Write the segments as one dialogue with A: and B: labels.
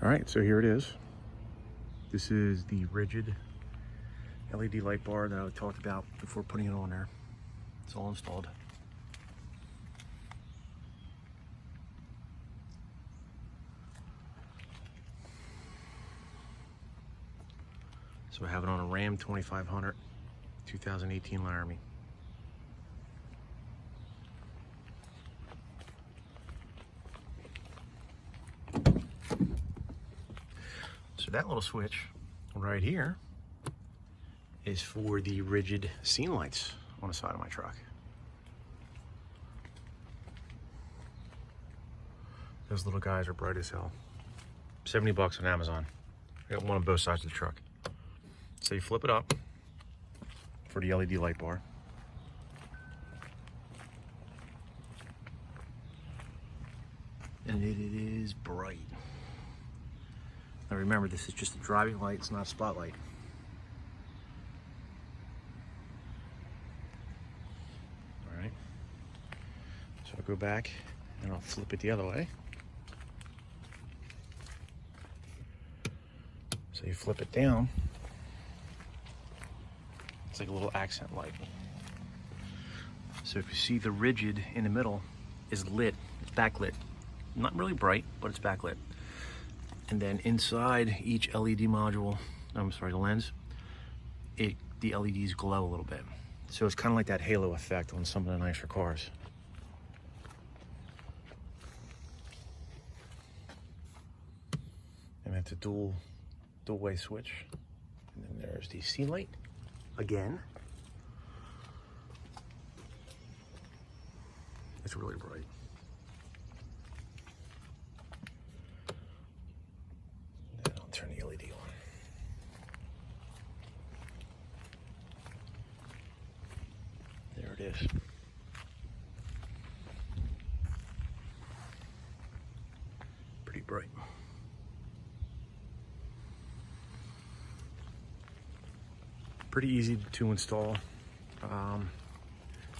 A: All right, so here it is. This is the rigid LED light bar that I talked about before putting it on there. It's all installed. So I have it on a Ram 2500, 2018 Laramie. So that little switch right here is for the rigid scene lights on the side of my truck. Those little guys are bright as hell. 70 bucks on Amazon. I got one on both sides of the truck. So you flip it up for the LED light bar. And it is bright. Now remember, this is just a driving light, it's not a spotlight. All right. So I'll go back and I'll flip it the other way. So you flip it down. It's like a little accent light. So if you see the rigid in the middle is lit, it's backlit. Not really bright, but it's backlit. And then inside each LED module, I'm sorry, the lens, the LEDs glow a little bit. So it's kind of like that halo effect on some of the nicer cars. And it's a dual-way switch. And then there's the scene light again. It's really bright. Then I'll turn the LED on. There it is. Pretty bright. Pretty easy to install.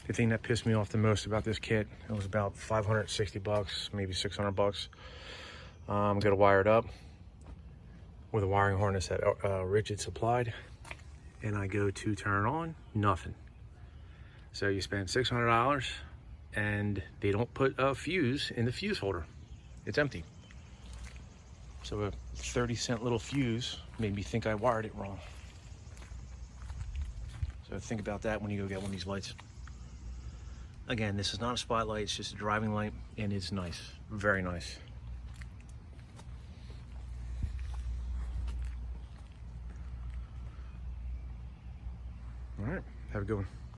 A: The thing that pissed me off the most about this kit, it was about 560 bucks, maybe 600 bucks. Got to wire it up with a wiring harness that Rigid supplied, and I go to turn it on, nothing. So you spend $600 and they don't put a fuse in the fuse holder. It's empty. So a 30-cent little fuse made me think I wired it wrong. So think about that when you go get one of these lights. Again, this is not a spotlight, it's just a driving light, and it's nice, very nice. All right, have a good one.